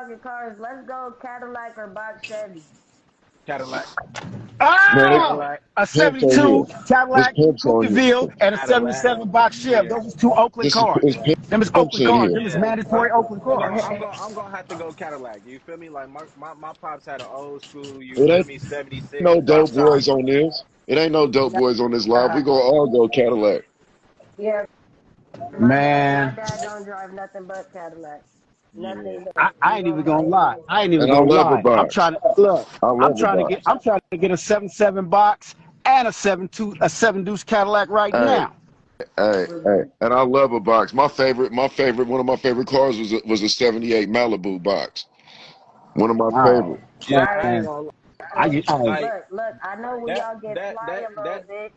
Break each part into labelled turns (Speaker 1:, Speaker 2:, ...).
Speaker 1: talking cars, let's go Cadillac or box Chevy.
Speaker 2: Cadillac.
Speaker 3: Man,
Speaker 2: Cadillac.
Speaker 3: A
Speaker 1: Oh,
Speaker 3: Pimps on 72
Speaker 1: Cadillac.
Speaker 3: Cadillac
Speaker 1: It's
Speaker 3: Coupe de
Speaker 1: pimps on
Speaker 3: Ville
Speaker 1: you.
Speaker 3: and a
Speaker 2: Cadillac.
Speaker 3: 77 box Chev.
Speaker 2: Yeah.
Speaker 3: Those is two Oakland cars.
Speaker 1: It's
Speaker 3: Them is
Speaker 1: pimps
Speaker 3: Oakland
Speaker 1: in
Speaker 3: cars.
Speaker 1: here.
Speaker 3: Them is
Speaker 2: Yeah.
Speaker 3: mandatory Oakland cars.
Speaker 2: I'm gonna have to go Cadillac. You feel me? Like my pops had an old school, you
Speaker 1: It
Speaker 2: feel
Speaker 1: ain't
Speaker 2: me, 76
Speaker 1: no
Speaker 2: drop
Speaker 1: dope
Speaker 2: top.
Speaker 1: boys on this. It ain't no dope boys on this live. We gonna all go Cadillac. Yeah.
Speaker 3: Man,
Speaker 1: My dad don't drive nothing but Cadillac.
Speaker 2: Yeah.
Speaker 1: Nothing but.
Speaker 3: I
Speaker 1: We
Speaker 3: ain't
Speaker 1: gonna
Speaker 3: even
Speaker 1: buy
Speaker 3: gonna lie.
Speaker 1: anything.
Speaker 3: I ain't even
Speaker 1: And I
Speaker 3: gonna
Speaker 1: love a
Speaker 3: lie. I'm
Speaker 1: box.
Speaker 3: trying to look.
Speaker 1: I love a box.
Speaker 3: I'm trying to get a 77 box and a 7 deuce Cadillac right
Speaker 1: Hey,
Speaker 3: now.
Speaker 1: hey, and I love a box. One of my favorite cars was a '78 Malibu box. One of my
Speaker 3: Oh
Speaker 1: favorite.
Speaker 2: Yeah, I ain't
Speaker 3: man,
Speaker 2: gonna
Speaker 1: Look,
Speaker 2: like
Speaker 1: look. I know we
Speaker 2: that
Speaker 1: all get
Speaker 2: that
Speaker 1: fly
Speaker 2: that
Speaker 1: a little
Speaker 2: that
Speaker 1: bit.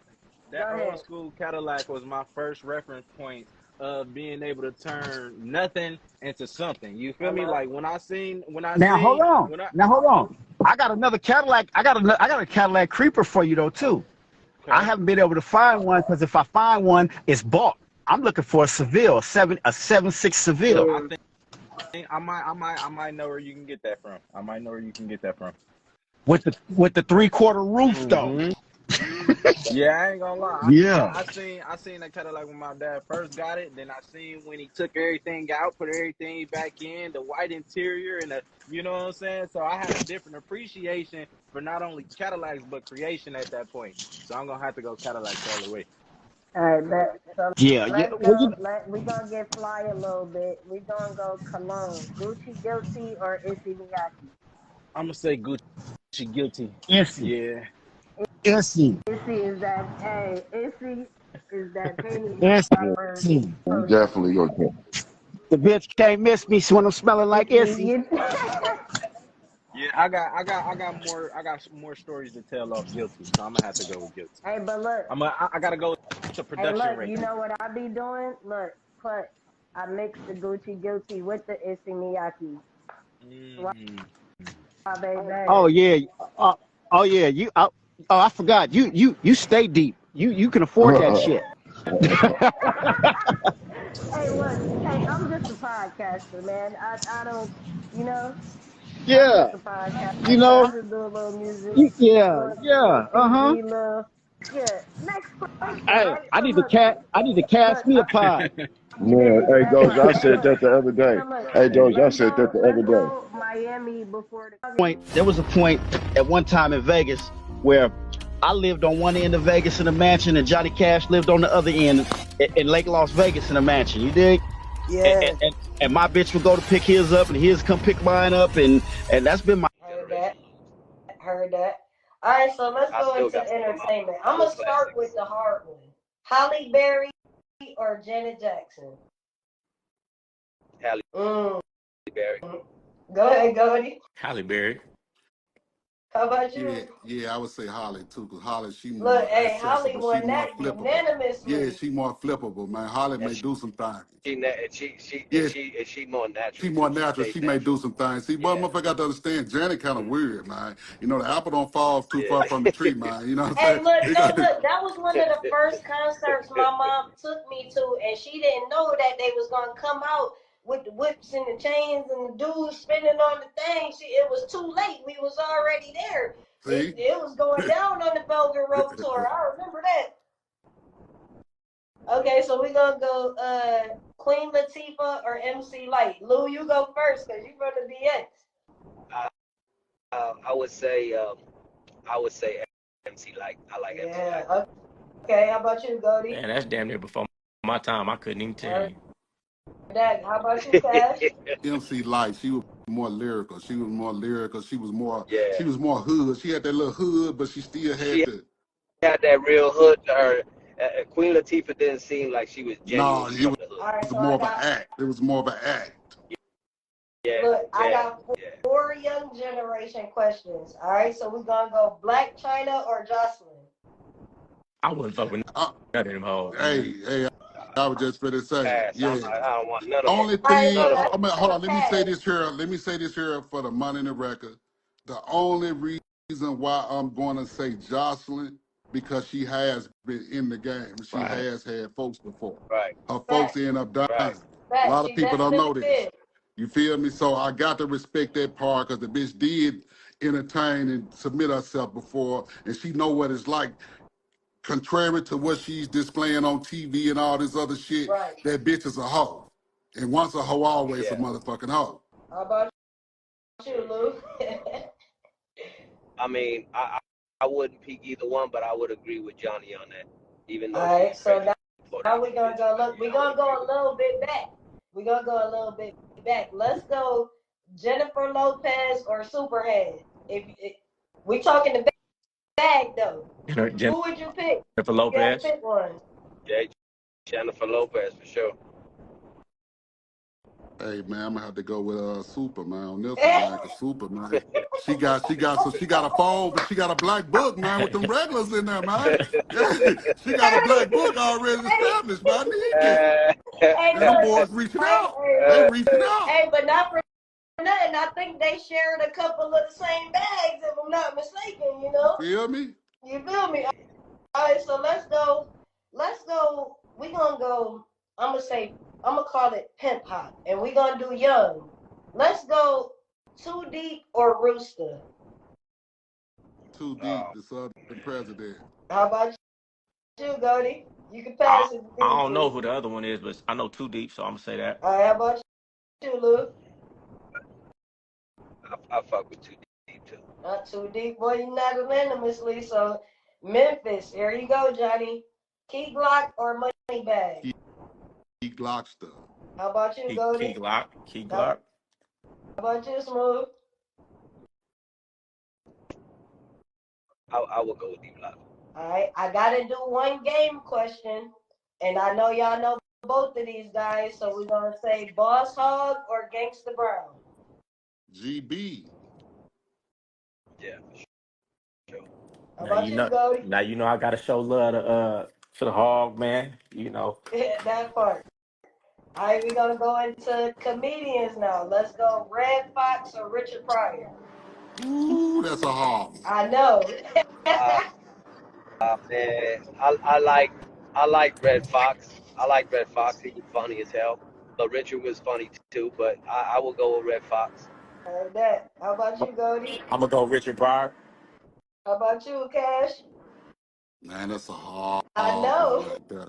Speaker 2: that
Speaker 1: Go
Speaker 2: old
Speaker 1: ahead.
Speaker 2: school Cadillac was my first reference point of being able to turn nothing into something. You feel me?
Speaker 1: Hello.
Speaker 2: Like when I seen
Speaker 3: now hold on.
Speaker 2: when I
Speaker 3: Now hold on. I got another Cadillac. I got a Cadillac Creeper for you though too. I
Speaker 2: okay.
Speaker 3: haven't been able to find one because if I find one, it's bought. I'm looking for a Seville, a 7.6 Seville.
Speaker 2: I think I might know where you can get that from. I might know where you can get that from.
Speaker 3: With the 3/4 roof though.
Speaker 2: Mm-hmm. Yeah, I ain't gonna lie.
Speaker 3: Yeah.
Speaker 2: I seen that Cadillac when my dad first got it. Then I seen when he took everything out, put everything back in, the white interior and the, you know what I'm saying? So I had a different appreciation for not only Cadillacs but creation at that point. So I'm gonna have to go Cadillacs all the way.
Speaker 1: All right, so
Speaker 3: Yeah.
Speaker 1: let's
Speaker 3: Well,
Speaker 1: go. We gonna get fly a little bit. We gonna go Cologne, Gucci Guilty or Issey Miyake.
Speaker 2: I'm gonna say Gucci guilty.
Speaker 3: Issy.
Speaker 2: Yeah.
Speaker 3: Issy.
Speaker 1: Issey is that. Hey, Issey is that penny dropper.
Speaker 3: Issy.
Speaker 1: Oh, So definitely okay.
Speaker 3: The bitch can't miss me when I'm smelling like Issy.
Speaker 2: Yeah, I got more stories to tell off guilty, so I'm gonna have to go with guilty.
Speaker 1: Hey, but look.
Speaker 2: I gotta go to
Speaker 1: Hey,
Speaker 2: production
Speaker 1: look.
Speaker 2: rate.
Speaker 1: You know what I be doing? Look, I mix the Gucci Guilty with the Issey Miyake.
Speaker 2: Mm.
Speaker 1: Baby.
Speaker 3: Oh yeah. Oh yeah. I forgot. You stay deep. You can afford that shit.
Speaker 1: Hey, look. Hey, I'm just a podcaster, man. I don't, you know. I'm
Speaker 3: Yeah.
Speaker 1: just a podcaster.
Speaker 3: You
Speaker 1: I
Speaker 3: know.
Speaker 1: just do a little music,
Speaker 3: Yeah.
Speaker 1: little
Speaker 3: Yeah. Uh-huh.
Speaker 1: TV, yeah. Next question,
Speaker 3: Hey,
Speaker 1: right?
Speaker 3: I
Speaker 1: So
Speaker 3: need to
Speaker 1: look,
Speaker 3: cast me a pod.
Speaker 1: yeah, Man, hey, that Doge, I part. said that the other day. So look, Hey, Doge, I said that the other let's day. go Miami before the.
Speaker 3: There was a point at one time in Vegas where I lived on one end of Vegas in a mansion and Johnny Cash lived on the other end in Lake Las Vegas in a mansion. You dig?
Speaker 4: Yeah.
Speaker 3: And my bitch would go to pick his up and his come pick mine up and that's been my
Speaker 1: Heard that. Heard that. All right, so let's go into entertainment. I'm gonna start with the hard one. Halle Berry or Janet Jackson.
Speaker 4: Halle Berry.
Speaker 1: Go ahead, Cody.
Speaker 2: Halle Berry.
Speaker 1: How about you?
Speaker 5: Yeah, I would say Holly too, because Holly, she
Speaker 1: Look,
Speaker 5: more
Speaker 1: hey, Holly
Speaker 5: accessible, she
Speaker 1: won
Speaker 5: more
Speaker 1: that
Speaker 5: flippable.
Speaker 1: unanimously.
Speaker 5: Yeah, she more flippable, man. Holly may do some things.
Speaker 4: She more natural.
Speaker 5: She more natural. She may do some things. See, one motherfucker got to understand, Janet kind of weird, man. You know, the apple don't fall too far from the tree, man. You know what I'm saying?
Speaker 1: Hey, look, that was one of the first concerts my mom took me to, and she didn't know that they was gonna come out with the whips and the chains and the dudes spinning on the thing. It was too late. We was already there.
Speaker 5: See?
Speaker 1: It was going down on the Velvet Rope tour. I remember that. Okay, so we're gonna go Queen Latifah or MC Light. Lou, you go first because you from the DX.
Speaker 4: I would say MC Light. I like MC Light.
Speaker 1: Okay, how about you, Goldie?
Speaker 2: Man, that's damn near before my time. I couldn't even tell you.
Speaker 1: Dad, how about you, Cash?
Speaker 5: MC Light, she was more lyrical. She was more
Speaker 4: Yeah.
Speaker 5: she was more hood. She had that little hood, but she still had
Speaker 4: had that real hood to her. Queen Latifah didn't seem like she was genuine.
Speaker 5: No, it was more of an act. It was more of an act.
Speaker 4: Yeah.
Speaker 1: Look, I got four young generation questions. All right, so we're gonna go Black China or Jocelyn.
Speaker 2: I wouldn't fuck with none of them hoes.
Speaker 5: Hey, I was just going to say,
Speaker 4: I don't want none of them.
Speaker 5: Only thing, hold on, let me say this here for the money in the record. The only reason why I'm going to say Jocelyn, because she has been in the game. She has had folks before.
Speaker 4: Right.
Speaker 5: Her folks end up dying.
Speaker 4: Right.
Speaker 5: A lot of people don't know this. You feel me? So I got to respect that part because the bitch did entertain and submit herself before, and she know what it's like. Contrary to what she's displaying on TV and all this other shit,
Speaker 1: Right.
Speaker 5: that bitch is a hoe. And once a hoe, always a motherfucking hoe.
Speaker 1: How about you, Lou?
Speaker 4: I mean, I wouldn't pick either one, but I would agree with Johnny on that. Even though
Speaker 1: all right, so now we're gonna go look. We're gonna go a little bit back. We're gonna go a little bit back. Let's go Jennifer Lopez or Superhead. If we talking the bag though, who would you pick?
Speaker 6: Jennifer Lopez.
Speaker 1: Pick one.
Speaker 4: Yeah, Jennifer Lopez for sure.
Speaker 5: Hey man, I'm gonna have to go with Super man on this one, man. Cause Super man, she got a phone, but she got a black book, man, with them regulars in there, man. She got a black book already established, man. And them boys reaching out. They reaching out.
Speaker 1: Hey, but not for nothing. I think they shared a couple of the same bags, if I'm not mistaken. You know?
Speaker 5: Feel me?
Speaker 1: You feel me? All right, so let's go. We gonna go. I'm gonna call it pimp hop, and we gonna do young. Let's go Too Deep or Rooster.
Speaker 5: Too Deep, the Southern President.
Speaker 1: How about you, Goldie? You can pass it.
Speaker 6: I don't know who the other one is, but I know Too Deep, so I'm gonna say that.
Speaker 1: All right, how about you, Lou?
Speaker 4: I fuck with Too Deep too.
Speaker 1: Not Too Deep, boy. You're not unanimously. So Memphis, here you go, Johnny. Key Glock or Money Bag?
Speaker 5: Key Glock stuff.
Speaker 1: How about you, Goldie?
Speaker 6: Key Glock.
Speaker 1: How about you, Smooth?
Speaker 4: I will go with D Block.
Speaker 1: All right, I gotta do one game question, and I know y'all know both of these guys, so we're gonna say Boss Hog or Gangsta Brown.
Speaker 5: GB.
Speaker 4: Yeah, for sure.
Speaker 1: How about you, Goldie?
Speaker 6: Now you know I gotta show love to the Hog, man. You know.
Speaker 1: That part. All right, we're gonna go into comedians now. Let's go Red Fox or Richard Pryor.
Speaker 5: Ooh, that's a hard one.
Speaker 1: I know.
Speaker 4: Man, I like Red Fox. I like Red Fox. He was funny as hell. But Richard was funny too. But I will go with Red Fox.
Speaker 1: Heard that. How about you, Goldie?
Speaker 6: I'm gonna go Richard Pryor.
Speaker 1: How about you, Cash?
Speaker 5: Man, that's a hard
Speaker 1: I know.
Speaker 5: one right there.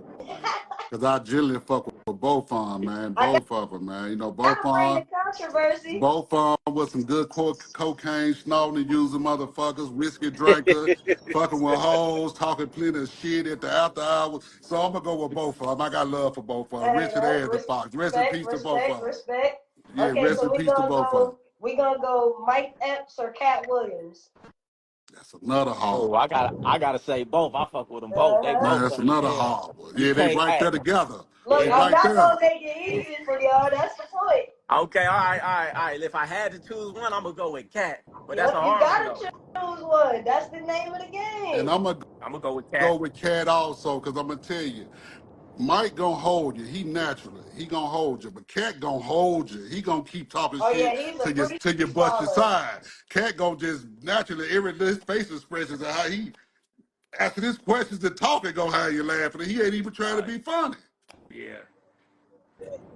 Speaker 5: Because I generally fuck with both of them, man. Both of them, man. You know, both of them.
Speaker 1: Controversy.
Speaker 5: Both of them with some good cocaine, snorting and using motherfuckers, whiskey drinker, fucking with hoes, talking plenty of shit at the after hours. So I'm going to go with both of them. I got love for both of them. Richard and the Fox. Rest in peace to both of them.
Speaker 1: Respect.
Speaker 5: Yeah,
Speaker 1: okay,
Speaker 5: rest
Speaker 1: so
Speaker 5: in peace to both of them.
Speaker 1: We're going to go Mike Epps or Cat Williams.
Speaker 5: That's another hard.
Speaker 6: Oh, I gotta say both. I fuck with them both. They both.
Speaker 5: Man, that's another hard one. Yeah, they right there together.
Speaker 1: Look,
Speaker 5: I'm
Speaker 1: not gonna make it easy for y'all. That's the point.
Speaker 6: Okay, all right. If I had to choose one, I'm gonna go with Cat. But that's a hard one.
Speaker 1: You gotta choose one. That's the name of the game.
Speaker 5: And I'm gonna
Speaker 6: go with Cat.
Speaker 5: Go with Cat also, because I'm gonna tell you, Mike gonna hold you. He naturally. He gonna hold you. But Cat gonna hold you. He gonna keep talking shit till you bust your side. Cat gonna just naturally, his face expressions of how he asking his questions and talking gonna have you laughing. He ain't even trying to be funny.
Speaker 6: Yeah.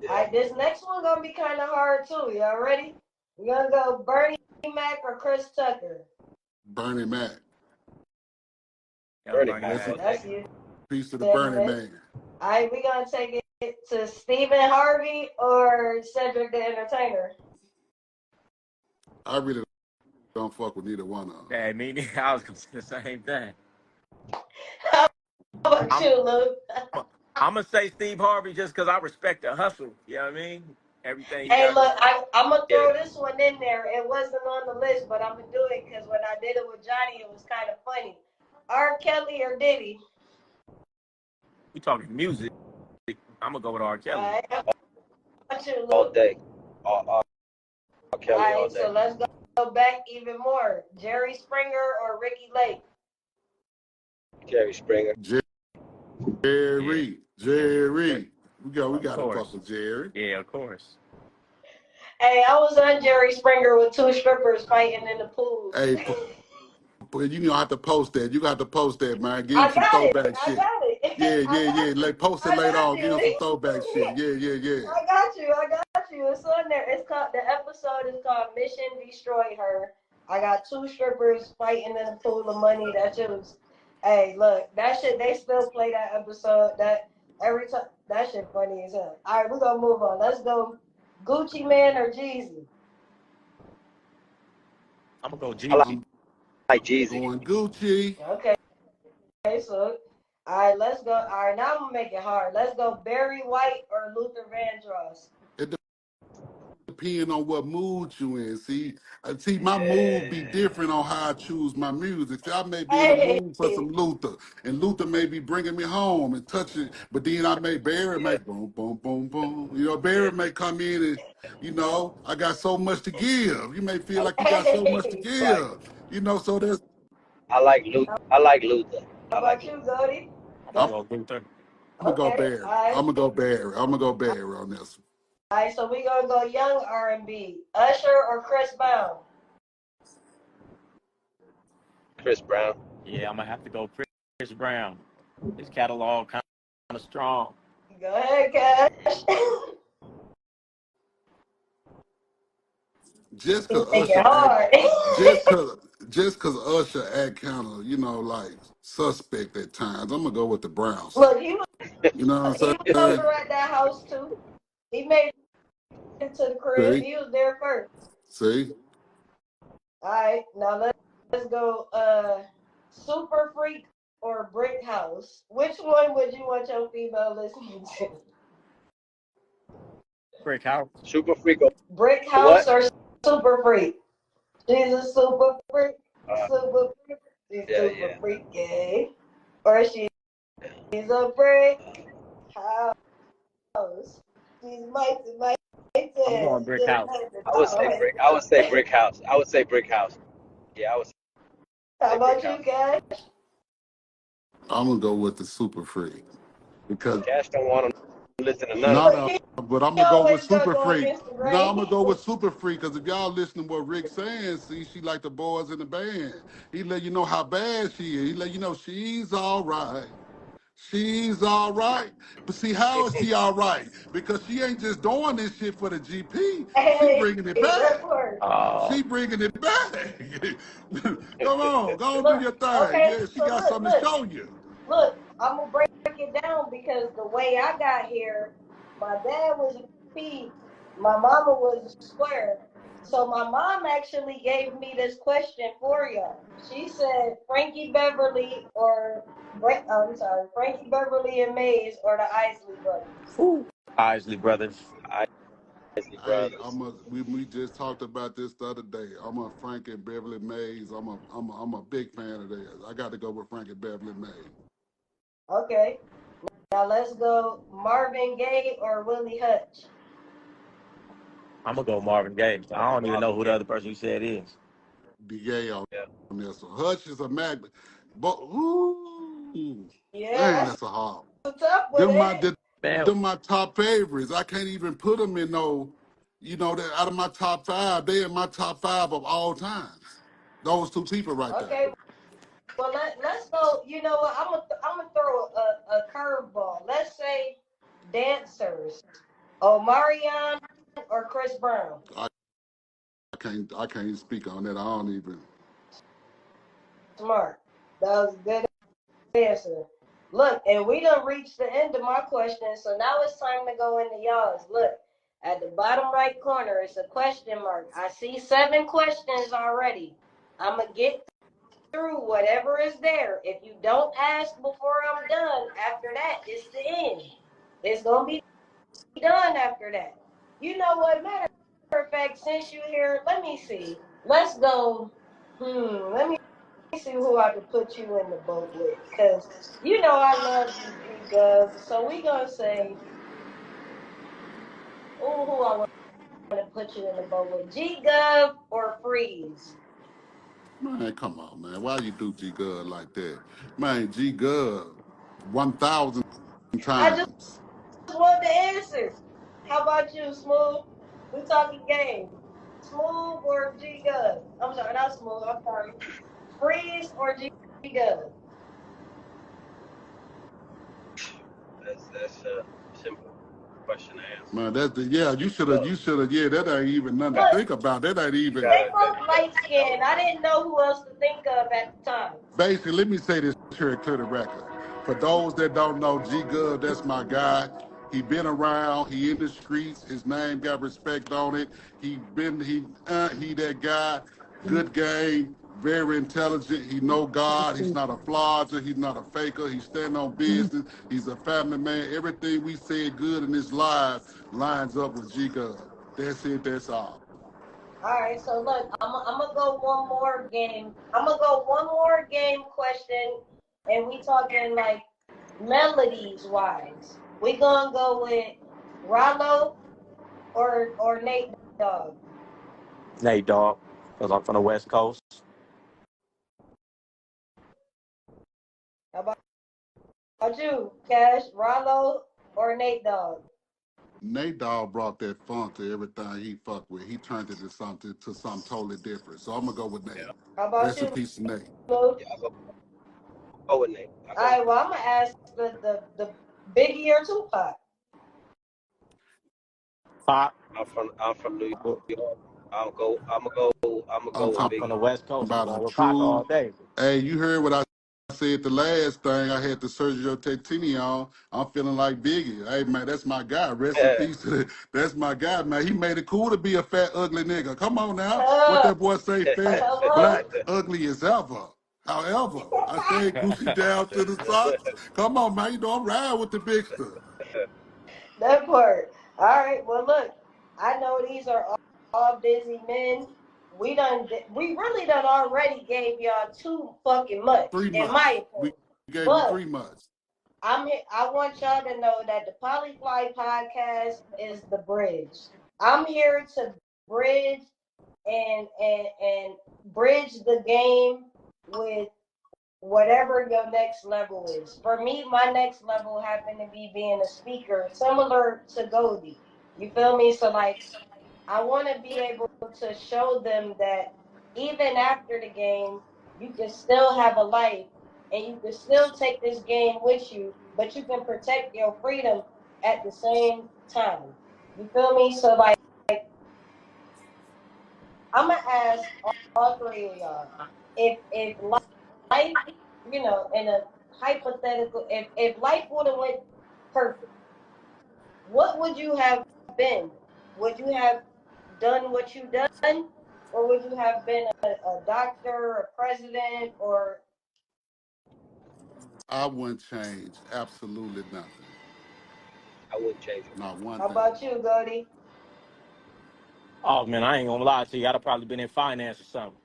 Speaker 1: All right, this next one gonna be kind of hard too. Y'all ready? We're gonna go Bernie Mac or Chris Tucker.
Speaker 5: Bernie Mac.
Speaker 4: Bernie Mac.
Speaker 1: That's you.
Speaker 5: Peace to the Bernie Man.
Speaker 1: All right, we're going to take it to Stephen Harvey or Cedric the Entertainer.
Speaker 5: I really don't fuck with neither one of them.
Speaker 6: Yeah, me, I was going to say the same thing.
Speaker 1: How about you, Luke?
Speaker 6: I'm going to say Steve Harvey just because I respect the hustle. You know what I mean? Everything.
Speaker 1: Hey, look, I'm going to throw this one in there. It wasn't on the list, but I'm going to do it because when I did it with Johnny, it was kind of funny. R. Kelly or Diddy?
Speaker 6: We talking music. I'm gonna go with R. Kelly.
Speaker 4: All day. R. Kelly all day.
Speaker 1: So let's go back even more. Jerry Springer or Ricky Lake?
Speaker 4: Jerry Springer.
Speaker 5: Jerry. We got to fuck with Jerry.
Speaker 6: Yeah, of course.
Speaker 1: Hey, I was on Jerry Springer with two strippers fighting in the pool.
Speaker 5: Hey, but you have to post that. You got to post that, man. Give him some throwback shit.
Speaker 1: I got it.
Speaker 5: Yeah. Like, post it later on. Give him some throwback shit. Yeah.
Speaker 1: I got you. you. It's on there. It's called, the episode is called Mission Destroy Her. I got 2 strippers fighting in a pool of money. That shit was, hey, look, that shit, they still play that episode. That every time, that shit funny as hell. All right, we're gonna move on. Let's go. Gucci Man or Jeezy?
Speaker 6: I'm gonna go
Speaker 4: I
Speaker 6: Jeezy.
Speaker 4: like Jeezy.
Speaker 5: Going Gucci.
Speaker 1: Okay, so all right, let's go. All right, now I'm gonna make it hard. Let's go. Barry White or Luther Vandross?
Speaker 5: It depends on what mood you in. See, my mood be different on how I choose my music. See, I may be in a
Speaker 1: Hey,
Speaker 5: mood for some Luther, and Luther may be bringing me home and touching. But then I may Barry
Speaker 4: Yeah,
Speaker 5: make boom, boom, boom, boom. You know, Barry may come in and I got so much to give. You may feel like you got so much to
Speaker 1: hey.
Speaker 4: right.
Speaker 5: give. So there's.
Speaker 4: I like Luther. I like Luther.
Speaker 1: How
Speaker 4: I like
Speaker 1: about
Speaker 4: Luther.
Speaker 1: you, Goldie?
Speaker 6: I'm
Speaker 5: I'm,
Speaker 6: gonna go Luther.
Speaker 5: I'm gonna go
Speaker 1: Okay,
Speaker 5: Barry.
Speaker 1: all right.
Speaker 5: I'm gonna go Barry. I'm gonna go Barry on this one.
Speaker 1: All right, so we gonna go young R&B. Usher or Chris Brown?
Speaker 4: Chris Brown.
Speaker 6: Yeah, I'm gonna have to go Chris Brown. His catalog kind of strong.
Speaker 1: Go ahead, Cash.
Speaker 5: Just
Speaker 1: You
Speaker 5: cause
Speaker 1: make it
Speaker 5: Usher act,
Speaker 1: hard.
Speaker 5: just cause Usher act kind of, like suspect at times. I'm gonna go with the Brown side.
Speaker 1: Look,
Speaker 5: You know what
Speaker 1: he
Speaker 5: I'm
Speaker 1: was
Speaker 5: saying?
Speaker 1: over at that house too. He made it to the crib.
Speaker 5: See,
Speaker 1: He was there first.
Speaker 5: see.
Speaker 1: All right, now let's go. Super Freak or Brick House? Which one would you want your female listening to?
Speaker 6: Brick House.
Speaker 4: Super Freak or
Speaker 1: Brick House
Speaker 4: what?
Speaker 1: or Super Freak? She's a super freak.
Speaker 4: Uh,
Speaker 1: Super freak. She's
Speaker 4: yeah,
Speaker 1: super
Speaker 4: yeah.
Speaker 1: freaky. Or she's a brick house. She's mighty.
Speaker 6: I'm going Brick House.
Speaker 4: I would say brick. I would say brick house. I would say brick house. Yeah, I would
Speaker 1: How
Speaker 4: say brick
Speaker 1: about you,
Speaker 4: house.
Speaker 1: Cash?
Speaker 5: I'm gonna go with the Super Freak because
Speaker 4: Cash don't want to listen to none of
Speaker 5: no,
Speaker 4: that.
Speaker 1: Look,
Speaker 5: no, but I'm
Speaker 1: he
Speaker 5: gonna go with
Speaker 1: always gonna
Speaker 5: Super
Speaker 1: go on
Speaker 5: Freak. No, I'm
Speaker 1: Instagram.
Speaker 5: gonna go with Super Freak because if y'all listen to what Rick's saying, see, she like the boys in the band. He let you know how bad she is. He let you know she's all right. She's all right. But see, how is she all right? Because she ain't just doing this shit for the GP. She
Speaker 1: Hey,
Speaker 5: bringing it
Speaker 1: that
Speaker 5: back.
Speaker 1: part.
Speaker 5: She bringing it back. Come on, go on, do
Speaker 1: Look,
Speaker 5: your thing.
Speaker 1: okay,
Speaker 5: Yeah, she
Speaker 1: so
Speaker 5: got something to show you.
Speaker 1: look, I'm gonna break it down because the way I got here, my dad was a P, my mama was a square. So my mom actually gave me this question for y'all. She said Frankie Beverly or Frankie Beverly and Maze or the Isley brothers.
Speaker 6: Ooh. Isley Brothers.
Speaker 4: Isley
Speaker 5: Hey,
Speaker 4: Brothers.
Speaker 5: we just talked about this the other day. I'm a Frank and Beverly Mays. I'm a big fan of theirs. I got to go with Frank and Beverly Mays.
Speaker 1: Okay. Now let's go Marvin Gaye or Willie Hutch.
Speaker 6: I'm gonna go Marvin Gaye. I don't even know who the other person you said is.
Speaker 5: The gay on
Speaker 4: Yeah.
Speaker 5: this one. Hutch is a magnet. But ooh,
Speaker 1: Yeah,
Speaker 5: man,
Speaker 1: that's
Speaker 5: that's a hard.
Speaker 1: a tough one,
Speaker 5: Them
Speaker 1: ain't
Speaker 5: my
Speaker 1: it?
Speaker 6: Man,
Speaker 5: them my top favorites. I can't even put them in that out of my top 5. They in my top 5 of all times. Those 2 people right there.
Speaker 1: Okay, well, let's go. You know what? I'm gonna throw a curveball. Let's say dancers. Omarion or Chris Brown.
Speaker 5: I can't speak on that. I don't even.
Speaker 1: Smart. That was a good answer. Look, and we done reached the end of my question, so now it's time to go into y'all's. Look, at the bottom right corner, it's a question mark. I see 7 questions already. I'm gonna get through whatever is there. If you don't ask before I'm done, after that, it's the end. It's gonna be done after that. You know what? Matter of fact, since you're here, let me see. Let's go. Let me see who I can put you in the boat with. Because I love you, G Gov. So we gonna say, who I want to put you in the boat with. G Gov or Freeze?
Speaker 5: Man, come on, man. Why you do G Gov like that? Man, G Gov 1,000
Speaker 1: I just
Speaker 5: times.
Speaker 1: want the answer. How about you, Smooth? We talking game. Smooth or G Gov? I'm sorry, not Smooth. I'm sorry. Freeze or G Gov?
Speaker 4: That's simple. question to answer.
Speaker 5: Man, that's the you should have that ain't even nothing to think about. That ain't even
Speaker 1: They both light skinned. I didn't know who else to think of at the time.
Speaker 5: basically. Let me say this here and clear the record. For those that don't know, G Gov, that's my guy. He been around. He in the streets. His name got respect on it. He that guy. Good game. Very intelligent. He know God. He's not a flodger. He's not a faker. He stand on business. He's a family man. Everything we said good in his life lines up with G Gov. That's it. That's all.
Speaker 1: All right, so look, I'm gonna go one more game. I'm gonna go one more game question, and we talking like melodies wise. We gonna go with Rollo or Nate Dogg.
Speaker 6: Nate Dogg, because I'm from the West Coast.
Speaker 1: How about you, Cash? Rollo or Nate Dogg?
Speaker 5: Nate Dogg brought that funk to everything he fucked with. He turned it to something totally different. So I'm gonna go with Nate.
Speaker 4: Yeah.
Speaker 1: How about
Speaker 5: Rest in
Speaker 1: you,
Speaker 5: peace to Nate.
Speaker 1: Lou?
Speaker 4: Yeah, I'll go with Nate.
Speaker 1: All right, well, I'm gonna ask the Biggie or Tupac.
Speaker 6: Pop.
Speaker 4: I'm from New York. I'm gonna go with
Speaker 6: I'm
Speaker 4: Biggie.
Speaker 6: from the West Coast. I'm
Speaker 5: About
Speaker 6: going
Speaker 5: a
Speaker 6: with Pac all
Speaker 5: true.
Speaker 6: day.
Speaker 5: Hey, you heard what I said the last thing. I had the Sergio Tactini on. I'm feeling like Biggie. Hey man, that's my guy. Rest in peace. That's my guy, man. He made it cool to be a fat, ugly nigga. Come on now. What that boy say? Fat, black, ugly as ever. However, I say Gucci down to the socks. Come on, man. You know I'm riding with the big stuff.
Speaker 1: That part. All right. Well, look, I know these are all busy men. We really done already gave y'all too fucking much,
Speaker 5: 3
Speaker 1: in
Speaker 5: months.
Speaker 1: my
Speaker 5: We
Speaker 1: opinion.
Speaker 5: gave him 3 months.
Speaker 1: I want y'all to know that the POLYFLY podcast is the bridge. I'm here to bridge and bridge the game with whatever your next level is. For me, my next level happened to be being a speaker, similar to Goldie. You feel me? So like, I want to be able to show them that even after the game, you can still have a life and you can still take this game with you, but you can protect your freedom at the same time. You feel me? So like, I'm gonna ask all three of y'all if life, you know, in a hypothetical, if life would have went perfect, what would you have been? Would you have done what you done, or would you have been a doctor, a president, or?
Speaker 5: I wouldn't change absolutely nothing.
Speaker 4: I wouldn't change it.
Speaker 5: Not one
Speaker 1: How
Speaker 5: thing.
Speaker 1: about you, Goldie?
Speaker 6: Oh man, I ain't gonna lie to you. I'd have probably been in finance or something.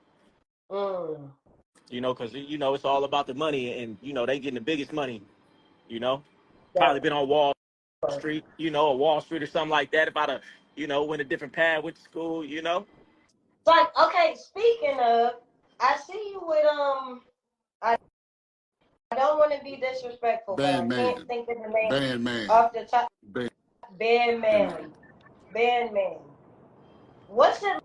Speaker 6: You know, because you know it's all about the money, and you know they getting the biggest money. You know, probably been on Wall Street. You know, or Wall Street or something like that. If I'd have, you know, went a different path, went to school. You know.
Speaker 1: Like, okay, speaking of, I see you with I don't want to be disrespectful, but I can't think of the name off the top. Bandman. What's it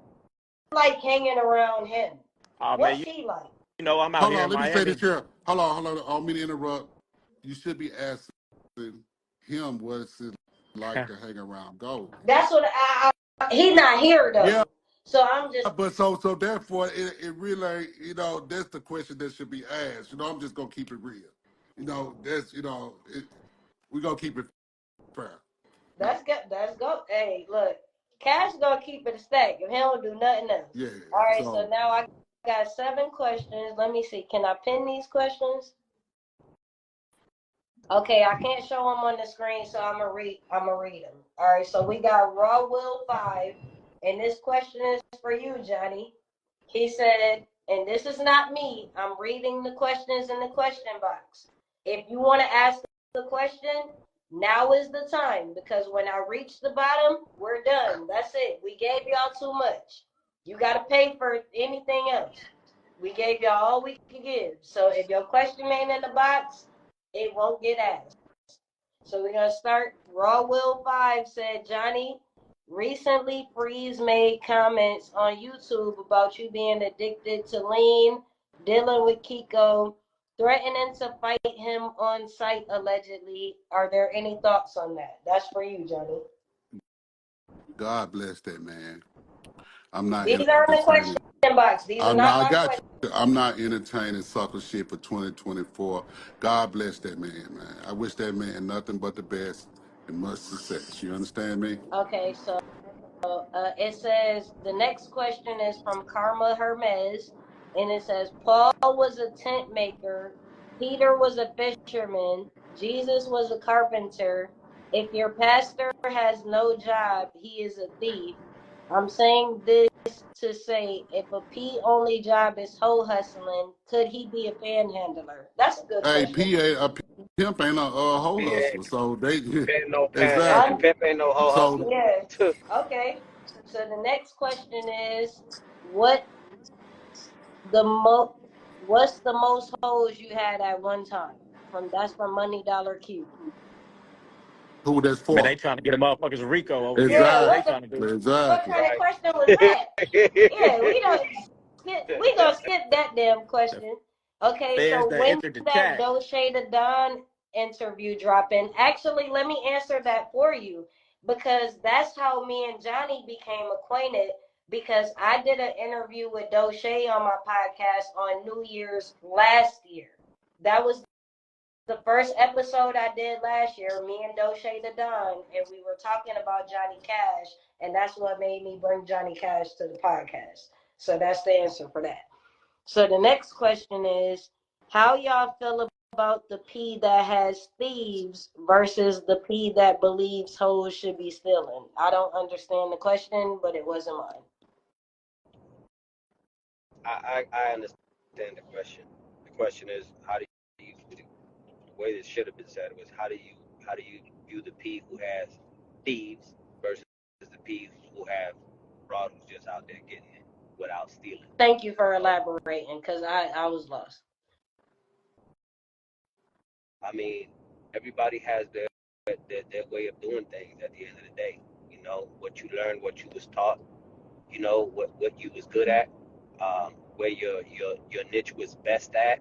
Speaker 1: like hanging around him? What's he like?
Speaker 6: You know, I'm out
Speaker 5: Hold
Speaker 6: here
Speaker 5: on,
Speaker 6: in
Speaker 5: let me say
Speaker 6: Miami.
Speaker 5: this here. Hold on. I don't mean to interrupt. You should be asking him what's it like to hang around Gold.
Speaker 1: That's what he not here though. Yeah. So I'm just.
Speaker 5: But so therefore, it really ain't, you know, that's the question that should be asked. You know, I'm just gonna keep it real. You know, that's we're gonna keep it fair.
Speaker 1: That's good. That's go. Hey, look, Cash gonna keep it a stack if he don't do nothing else.
Speaker 5: Yeah.
Speaker 1: All right. So now I got 7 questions. Let me see. Can I pin these questions? Okay, I can't show them on the screen, so I'm gonna read them. All right. So we got Raw Will 5, and this question is for you, Johnny. He said, and this is not me. I'm reading the questions in the question box. If you want to ask the question, now is the time, because when I reach the bottom, we're done. That's it. We gave y'all too much. You got to pay for anything else. We gave y'all all we could give. So if your question ain't in the box, it won't get asked. So we're going to start. Raw Will 5 said, Johnny, recently Freeze made comments on YouTube about you being addicted to lean, dealing with Kiko. threatening to fight him on site allegedly. Are there any thoughts on that? That's for you, Johnny.
Speaker 5: God bless that man. I'm not
Speaker 1: These are in the question box. These are not my questions.
Speaker 5: I'm not entertaining sucker shit for 2024. God bless that man. I wish that man nothing but the best and much success. You understand me?
Speaker 1: Okay, so it says the next question is from Karma Hermes, and it says Paul was a tent maker, Peter was a fisherman, Jesus was a carpenter. If your pastor has no job, he is a thief. I'm saying this to say, if a P only job is hoe hustling, could he be a panhandler? That's a good question.
Speaker 5: A pimp ain't a hoe hustler, so they
Speaker 4: exactly. Pimp ain't no hoe hustler.
Speaker 1: Yeah. Okay. So the next question is, what's the most hoes you had at one time? That's from Money Dollar Q.
Speaker 5: Who that's for?
Speaker 6: Man, they trying to get a motherfuckers Rico over
Speaker 5: here.
Speaker 1: Yeah,
Speaker 6: what kind
Speaker 1: of question was that? Yeah, we gonna skip that damn question. Okay, so when that Doche the Don interview dropping? Actually, let me answer that for you, because that's how me and Johnny became acquainted, because I did an interview with Doche on my podcast on New Year's last year. That was the first episode I did last year, me and Doche the Don, and we were talking about Johnny Cash, and that's what made me bring Johnny Cash to the podcast. So that's the answer for that. So the next question is, how y'all feel about the P that has thieves versus the P that believes hoes should be stealing? I don't understand the question, but it wasn't mine.
Speaker 4: I understand the question. The question is, how do you, the way this should have been said was, how do you view the P who has thieves versus the P who have broad who's just out there getting it without stealing?
Speaker 1: Thank you for elaborating, because I was lost.
Speaker 4: I mean, everybody has their way of doing things at the end of the day. You know, what you learned, what you was taught, you know, what you was good at, where your niche was best at,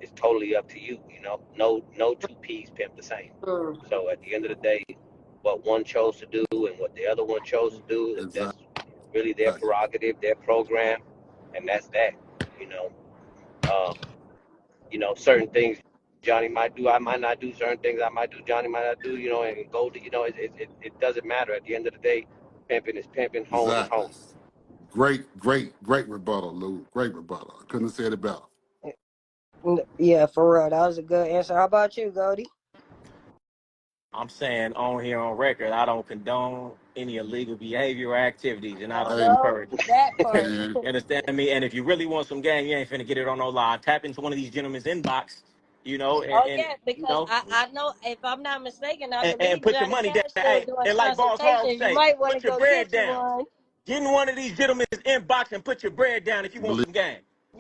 Speaker 4: is totally up to you. You know, no two P's pimp the same. So at the end of the day, what one chose to do and what the other one chose to do, that's really their prerogative, their program, and that's that. You know, certain things Johnny might do, I might not do. Certain things I might do, Johnny might not do. You know, and Goldie, you know, it doesn't matter. At the end of the day, pimping is pimping, home is home.
Speaker 5: Great rebuttal, Lou. Great rebuttal. I couldn't have said it better.
Speaker 1: Yeah, for real. That was a good answer. How about you, Goldie?
Speaker 6: I'm saying on here on record, I don't condone any illegal behavior or activities, and I don't encourage
Speaker 1: that part.
Speaker 6: You understand me? And if you really want some game, you ain't finna get it on no line. Tap into one of these gentlemen's inbox, you know.
Speaker 1: Yeah, because I know, if I'm not mistaken, I believe
Speaker 6: and put your money down.
Speaker 1: Hey,
Speaker 6: and like Boss Haus say,
Speaker 1: you might want
Speaker 6: put
Speaker 1: to
Speaker 6: your
Speaker 1: go
Speaker 6: bread
Speaker 1: get
Speaker 6: down. Get in one of these gentlemen's inbox and put your bread down if you want some game.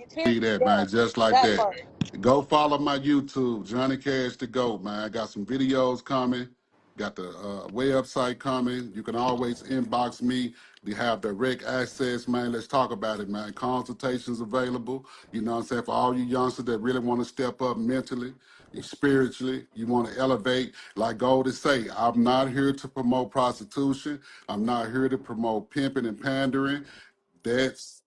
Speaker 5: See that, man, just like that. Go follow my YouTube, Johnny Cash to Go, man. I got some videos coming. Got the website coming. You can always inbox me. We have direct access, man. Let's talk about it, man. Consultations available. You know what I'm saying? For all you youngsters that really want to step up mentally, spiritually, you want to elevate. Like Goldie say, I'm not here to promote prostitution. I'm not here to promote pimping and pandering. That's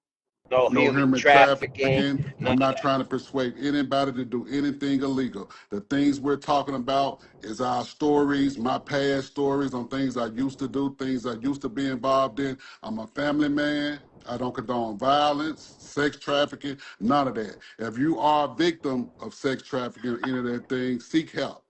Speaker 5: no human trafficking. I'm not trying to persuade anybody to do anything illegal. The things we're talking about is our stories, my past stories on things I used to do, things I used to be involved in. I'm a family man. I don't condone violence, sex trafficking, none of that. If you are a victim of sex trafficking or any of that thing, seek help.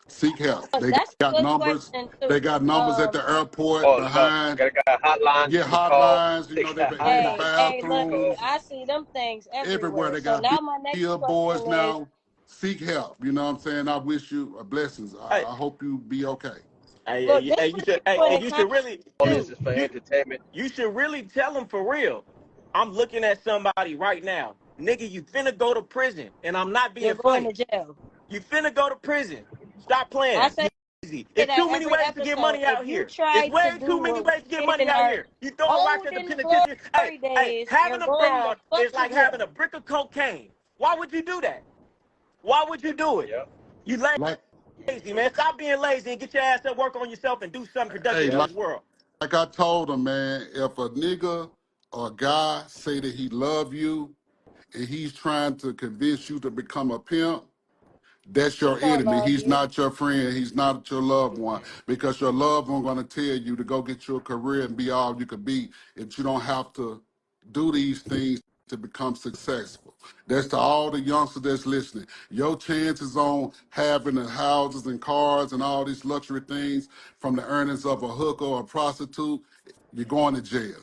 Speaker 5: Seek help. They got numbers. They got numbers at the airport behind.
Speaker 4: They got hotlines.
Speaker 5: Yeah, hotlines. You know, they in the bathrooms.
Speaker 1: Look, I see them things everywhere.
Speaker 5: They got billboards now. Seek help. You know what I'm saying? I wish you blessings. I hope you be okay.
Speaker 6: You should really.
Speaker 4: This is for entertainment.
Speaker 6: You should really tell them for real. I'm looking at somebody right now. Nigga, you finna go to prison, and I'm not being funny.
Speaker 1: Going to jail.
Speaker 6: You finna go to prison. Stop playing. It's too many ways to get money out here. It's way too many ways to get money out here. You throw a rock at the penitentiary. Hey, having a broad is like having a brick of cocaine. Why would you do that? Why would you do it?
Speaker 4: Yep.
Speaker 6: You
Speaker 5: Like,
Speaker 6: lazy, man. Stop being lazy and get your ass up, work on yourself, and do something productive
Speaker 5: hey,
Speaker 6: in
Speaker 5: like,
Speaker 6: this world.
Speaker 5: like I told him, man, if a nigga or a guy say that he love you and he's trying to convince you to become a pimp, that's
Speaker 1: He
Speaker 5: your
Speaker 1: don't
Speaker 5: enemy.
Speaker 1: love
Speaker 5: He's
Speaker 1: you.
Speaker 5: not your friend. He's not your loved one. Because your loved one going to tell you to go get your career and be all you could be. If you don't have to do these things to become successful. That's to all the youngsters that's listening. Your chances on having the houses and cars and all these luxury things from the earnings of a hooker or a prostitute, you're going to jail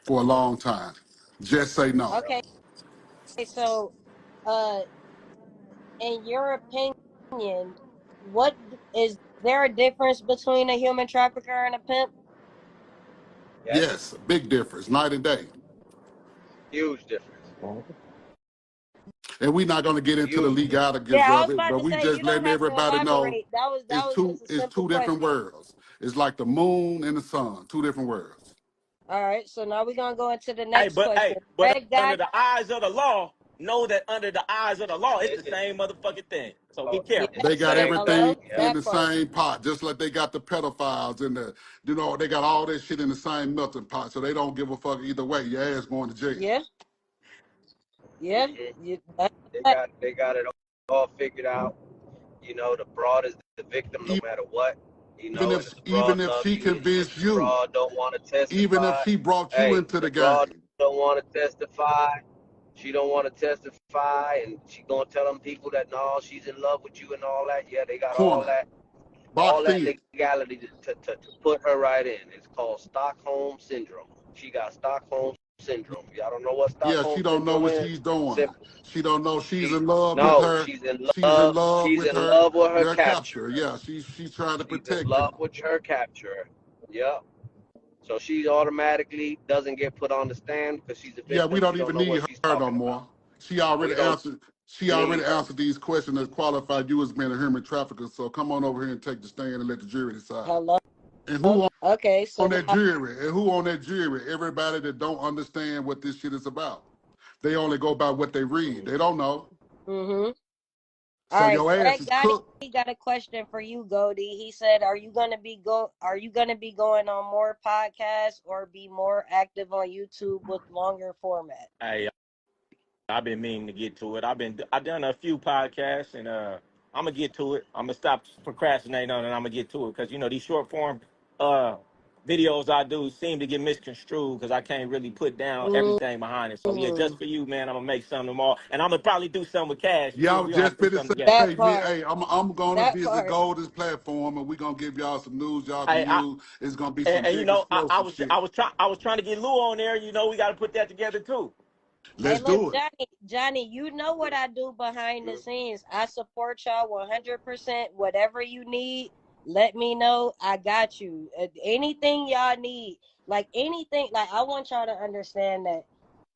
Speaker 5: for a long time. Just say no.
Speaker 1: Okay, so, in your opinion, what is there a difference between a human trafficker and a pimp?
Speaker 4: Yes.
Speaker 5: Yes, big difference, night and day.
Speaker 4: Huge difference.
Speaker 5: And we're not going to get into the
Speaker 4: Huge difference.
Speaker 5: legalities
Speaker 1: Yeah, I
Speaker 5: of
Speaker 1: was
Speaker 5: it,
Speaker 1: about
Speaker 5: but
Speaker 1: to
Speaker 5: we
Speaker 1: say
Speaker 5: just
Speaker 1: you don't
Speaker 5: letting
Speaker 1: have to
Speaker 5: everybody know
Speaker 1: elaborate. That was just a
Speaker 5: it's
Speaker 1: simple
Speaker 5: two different
Speaker 1: question.
Speaker 5: worlds. It's like the moon and the sun, two different worlds.
Speaker 1: All right, so now we're gonna go into the
Speaker 6: Hey,
Speaker 1: next question.
Speaker 6: but
Speaker 1: Greg
Speaker 6: under
Speaker 1: got
Speaker 6: the eyes of the law, know that under the eyes of the law, it's the
Speaker 4: Listen.
Speaker 6: same motherfucking thing. So be
Speaker 4: Oh,
Speaker 1: yeah.
Speaker 6: careful.
Speaker 5: They got
Speaker 1: So
Speaker 4: same
Speaker 5: everything
Speaker 4: thing.
Speaker 1: hello,
Speaker 4: Yeah.
Speaker 5: in
Speaker 1: that
Speaker 5: the
Speaker 1: part.
Speaker 5: same pot, just like they got the pedophiles in the, they got all that shit in the same melting pot, so they don't give a fuck either way. Your ass going to jail.
Speaker 1: Yeah, yeah. That's
Speaker 4: They got it all figured out. You know, the broad is the victim no matter what. You
Speaker 5: Even
Speaker 4: know, and
Speaker 5: if
Speaker 4: if the
Speaker 5: even
Speaker 4: broad
Speaker 5: if
Speaker 4: love
Speaker 5: she
Speaker 4: you and
Speaker 5: convinced
Speaker 4: the
Speaker 5: you,
Speaker 4: broad don't want to
Speaker 5: even if
Speaker 4: testify,
Speaker 5: she brought you
Speaker 4: hey,
Speaker 5: into the
Speaker 4: the broad
Speaker 5: game,
Speaker 4: don't want to testify. She don't want to testify, and she gonna tell them people that no, she's in love with you and all that. Yeah, they got
Speaker 5: corner,
Speaker 4: all
Speaker 5: boxed
Speaker 4: that
Speaker 5: in.
Speaker 4: legality to put her right in. It's called Stockholm syndrome. She got Stockholm syndrome. Y'all don't know what
Speaker 5: Yeah,
Speaker 4: Stockholm
Speaker 5: she don't know
Speaker 4: syndrome
Speaker 5: what
Speaker 4: is?
Speaker 5: she's doing.
Speaker 4: Simple.
Speaker 5: She don't know she's
Speaker 4: She
Speaker 5: in love with
Speaker 4: no,
Speaker 5: her.
Speaker 4: she's in
Speaker 5: She's in
Speaker 4: love.
Speaker 5: love
Speaker 4: She's
Speaker 5: with
Speaker 4: in
Speaker 5: her.
Speaker 4: love with her
Speaker 5: Their capture.
Speaker 4: capturer.
Speaker 5: Yeah, she's trying to
Speaker 4: She's in
Speaker 5: protect
Speaker 4: love
Speaker 5: him.
Speaker 4: with her capturer. Yep. So she automatically doesn't get put on the stand because she's a
Speaker 5: Yeah, we
Speaker 4: victim.
Speaker 5: don't
Speaker 4: She don't
Speaker 5: even
Speaker 4: know
Speaker 5: need
Speaker 4: what she's
Speaker 5: her no
Speaker 4: talking about.
Speaker 5: more. She already
Speaker 4: We don't
Speaker 5: answered. She
Speaker 4: need
Speaker 5: already
Speaker 4: her.
Speaker 5: answered these questions that qualified you as being a human trafficker. So come on over here and take the stand and let the jury decide.
Speaker 1: hello.
Speaker 5: And who
Speaker 1: Okay, so
Speaker 5: on that
Speaker 1: now,
Speaker 5: jury? And who on that jury? Everybody that don't understand what this shit is about. They only go by what they read. They don't know.
Speaker 1: All
Speaker 5: So
Speaker 1: right,
Speaker 5: your ass
Speaker 1: Greg
Speaker 5: is
Speaker 1: got
Speaker 5: cooked.
Speaker 1: he got a question for you, Goldie. He said, "Are you gonna be going on more podcasts or be more active on YouTube with longer format?"
Speaker 6: Hey, I've been meaning to get to it. I've done a few podcasts, and I'm gonna get to it. I'm gonna stop procrastinating on it. And I'm gonna get to it because these short form uh videos I do seem to get misconstrued because I can't really put down everything behind it. So yeah, just
Speaker 1: Mm,
Speaker 6: for you, man, I'm gonna make some tomorrow, and I'm gonna probably do something with Cash
Speaker 5: Y'all
Speaker 6: too. We gonna have
Speaker 5: just
Speaker 6: to put
Speaker 5: finna
Speaker 6: something
Speaker 5: say,
Speaker 6: together.
Speaker 1: that
Speaker 5: hey, me,
Speaker 1: part.
Speaker 5: hey, I'm gonna
Speaker 1: That
Speaker 5: visit
Speaker 1: part.
Speaker 5: Golden's platform and we gonna give y'all some news y'all can
Speaker 6: I
Speaker 5: use. It's gonna be some
Speaker 6: and
Speaker 5: big explosive shit.
Speaker 6: I was trying to get Lou on there. We got to put that together too.
Speaker 1: Hey,
Speaker 5: Let's
Speaker 1: look,
Speaker 5: do it.
Speaker 1: Johnny, you know what I do behind the
Speaker 4: Mhm.
Speaker 1: scenes. I support y'all 100%. Whatever you need, let me know. I got you. Anything y'all need, like anything, like I want y'all to understand that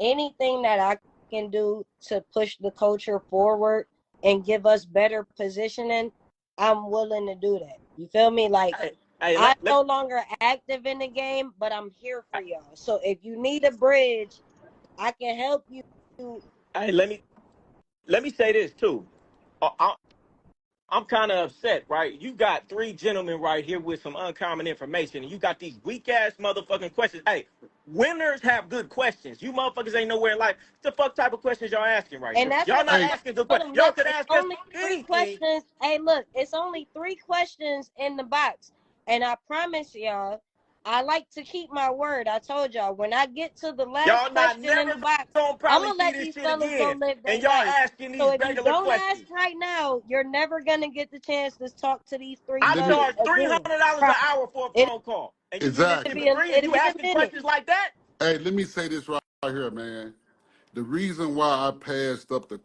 Speaker 1: anything that I can do to push the culture forward and give us better positioning, I'm willing to do that. You feel me? Like
Speaker 6: Hey,
Speaker 1: I'm no longer active in the game, but I'm here for y'all. So if you need a bridge, I can help you.
Speaker 6: hey, let me say this too. I'm kind of upset, right? You got three gentlemen right here with some uncommon information, and you got these weak ass motherfucking questions. Hey, winners have good questions. You motherfuckers ain't nowhere in life. What the fuck type of questions y'all asking right
Speaker 1: And
Speaker 6: here?
Speaker 1: that's
Speaker 6: Y'all
Speaker 1: what
Speaker 6: not
Speaker 1: I
Speaker 5: Hey,
Speaker 6: asking good
Speaker 1: told
Speaker 6: questions.
Speaker 1: him.
Speaker 6: Y'all
Speaker 1: Look,
Speaker 6: could
Speaker 1: it's
Speaker 6: ask us
Speaker 1: only three
Speaker 6: anything.
Speaker 1: questions. Hey, look, it's only three questions in the box. And I promise y'all, I like to keep my word. I told y'all, when I get to the last
Speaker 6: Y'all not
Speaker 1: question in
Speaker 6: never
Speaker 1: the box,
Speaker 6: gonna
Speaker 1: I'm
Speaker 6: probably
Speaker 1: going to
Speaker 6: see
Speaker 1: let
Speaker 6: this
Speaker 1: these
Speaker 6: shit
Speaker 1: fellas go
Speaker 6: again.
Speaker 1: live
Speaker 6: And
Speaker 1: their
Speaker 6: y'all
Speaker 1: life.
Speaker 6: asking
Speaker 1: So
Speaker 6: these
Speaker 1: if you
Speaker 6: regular
Speaker 1: don't ask
Speaker 6: questions.
Speaker 1: right now, you're never going to get the chance to talk to these three
Speaker 6: I
Speaker 5: let me
Speaker 1: brothers
Speaker 6: charge
Speaker 1: again.
Speaker 6: $300 an hour for a phone call. And you getting this shit
Speaker 1: It'll
Speaker 5: exactly.
Speaker 1: be
Speaker 6: for free and
Speaker 1: it'll
Speaker 6: you
Speaker 1: be a
Speaker 6: asking
Speaker 1: minute.
Speaker 6: questions like that?
Speaker 5: Hey, let me say this right here, man. The reason why I passed up the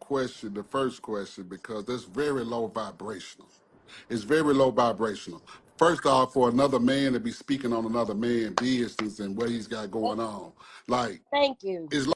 Speaker 5: first question, because that's very low vibrational. It's very low vibrational. First off, for another man to be speaking on another man's business and what he's got going on, like,
Speaker 1: Thank you.
Speaker 5: it's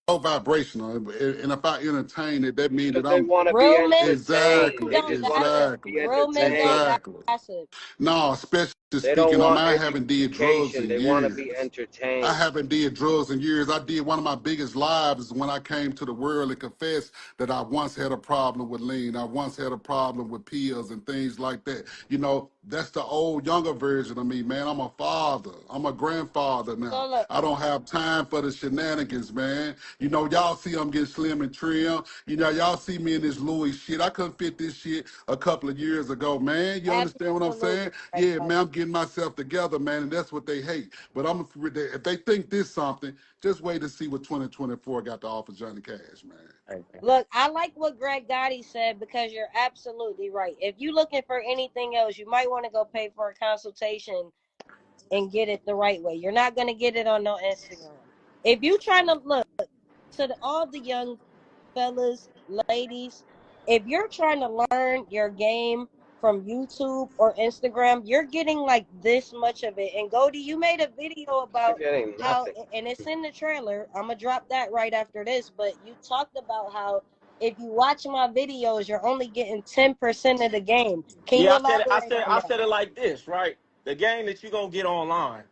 Speaker 5: low vibrational. And if I entertain it, that means that
Speaker 4: Because they
Speaker 5: I'm
Speaker 4: want to be
Speaker 1: Real men
Speaker 4: entertained.
Speaker 5: exactly,
Speaker 4: They
Speaker 1: don't
Speaker 4: just want to
Speaker 1: gossip.
Speaker 4: be
Speaker 5: exactly,
Speaker 1: Real men don't
Speaker 4: entertained.
Speaker 5: exactly.
Speaker 1: gossip.
Speaker 5: No, especially just
Speaker 4: They don't
Speaker 5: speaking on.
Speaker 4: want
Speaker 5: I haven't did drugs
Speaker 4: education.
Speaker 5: in
Speaker 4: They want to be
Speaker 5: years. I
Speaker 4: entertained.
Speaker 5: haven't did drugs in years. I did one of my biggest lives when I came to the world and confessed that I once had a problem with lean. I once had a problem with pills and things like that. You know, that's the old, younger version of me, man. I'm a father. I'm a grandfather
Speaker 1: So
Speaker 5: now.
Speaker 1: look,
Speaker 5: I don't have time for the shenanigans, man. You know, y'all see I'm getting slim and trim. You know, y'all see me in this Louis shit. I couldn't fit this shit a couple of years ago, man. You understand what I'm
Speaker 1: absolutely
Speaker 5: saying?
Speaker 1: right.
Speaker 5: Yeah, man, I'm getting myself together, man, and that's what they hate. But if they think this something, just wait to see what 2024 got to offer Johnny Cash, man.
Speaker 1: Look, I like what Greg Gotti said because you're absolutely right. If you're looking for anything else, you might want to go pay for a consultation and get it the right way. You're not going to get it on no Instagram. If you trying to look to all the young fellas, ladies, if you're trying to learn your game from YouTube or Instagram, you're getting like this much of it. And Goldie, you made a video
Speaker 4: You're
Speaker 1: about
Speaker 4: getting
Speaker 1: how,
Speaker 4: nothing.
Speaker 1: and it's in the trailer. I'm gonna drop that right after this, but you talked about how if you watch my videos, you're only getting 10% of the game. Can you
Speaker 6: Yeah,
Speaker 1: elaborate on
Speaker 6: I
Speaker 1: that?
Speaker 6: said it like this, right? The game that you're gonna get online,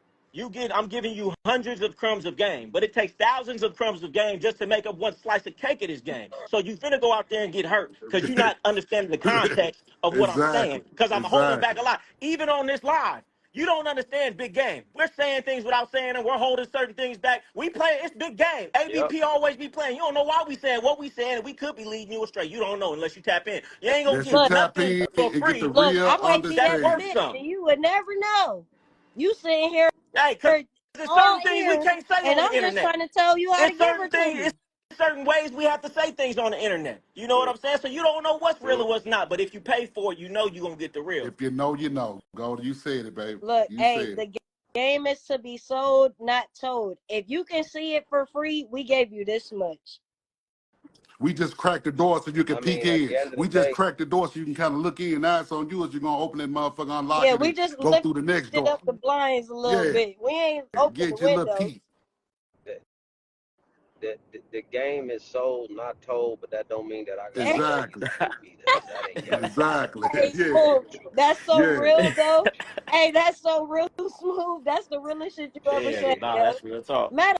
Speaker 6: I'm giving you hundreds of crumbs of game, but it takes thousands of crumbs of game just to make up one slice of cake of this game. So you finna go out there and get hurt because you're not understanding the context of what I'm saying.
Speaker 5: Exactly.
Speaker 6: Because I'm holding back
Speaker 5: Exactly.
Speaker 6: a lot. Even on this live. You don't understand big game. We're saying things without saying them. We're holding certain things back. We play, it's big game.
Speaker 4: Yep.
Speaker 6: ABP always be playing. You don't know why we saying what we saying, and we could be leading you astray. You don't know unless you tap in. You ain't gonna
Speaker 5: That
Speaker 6: get
Speaker 5: should
Speaker 1: Look,
Speaker 5: tap
Speaker 6: nothing
Speaker 5: in
Speaker 6: for
Speaker 5: and get the
Speaker 6: free
Speaker 1: look,
Speaker 5: real
Speaker 1: I might be
Speaker 6: that's
Speaker 1: that
Speaker 6: worth
Speaker 5: understanding.
Speaker 1: bitch,
Speaker 6: something.
Speaker 1: and you would never know. You sitting here
Speaker 6: Hey, because there's
Speaker 1: all
Speaker 6: certain things we
Speaker 1: ears,
Speaker 6: can't say
Speaker 1: and
Speaker 6: on the
Speaker 1: I'm just
Speaker 6: internet.
Speaker 1: trying to tell you how to
Speaker 6: It's
Speaker 1: give
Speaker 6: certain
Speaker 1: her to
Speaker 6: things,
Speaker 1: you.
Speaker 6: it's certain ways we have to say things on the internet. You know what I'm saying? So you don't know what's real
Speaker 4: Mm.
Speaker 6: and what's not. But if you pay for it, you know you're gonna get the real.
Speaker 5: If you know, you know. Go, you said it, baby.
Speaker 1: Look,
Speaker 5: You
Speaker 1: hey,
Speaker 5: said it.
Speaker 1: the game is to be sold, not told. If you can see it for free, we gave you this much.
Speaker 5: We just cracked the door so you can
Speaker 4: I
Speaker 5: peek
Speaker 4: mean, at
Speaker 5: in.
Speaker 4: the end of the
Speaker 5: We just
Speaker 4: day,
Speaker 5: cracked the door so you can kind of look in. Now it's on you as you're gonna open that motherfucker, unlock
Speaker 1: Yeah,
Speaker 5: it,
Speaker 1: we
Speaker 5: and
Speaker 1: just
Speaker 5: go through the next
Speaker 1: lifted
Speaker 5: door.
Speaker 1: up the blinds a little
Speaker 5: Yeah,
Speaker 1: bit. We ain't opened the
Speaker 5: get your little
Speaker 1: windows.
Speaker 5: peek.
Speaker 4: the, the game is sold, not told, but that don't mean that I gotta tell you
Speaker 5: Exactly.
Speaker 4: the truth either, because that ain't your job
Speaker 5: Exactly.
Speaker 4: to
Speaker 1: Hey,
Speaker 4: tell
Speaker 5: Yeah.
Speaker 4: you
Speaker 1: Smooth,
Speaker 4: the truth.
Speaker 1: that's so
Speaker 5: Yeah.
Speaker 1: real though. Hey, that's so real, Smooth. That's the realest shit you ever
Speaker 6: Yeah,
Speaker 1: said,
Speaker 4: Yeah,
Speaker 6: nah,
Speaker 1: yo.
Speaker 6: that's real talk.
Speaker 1: Matter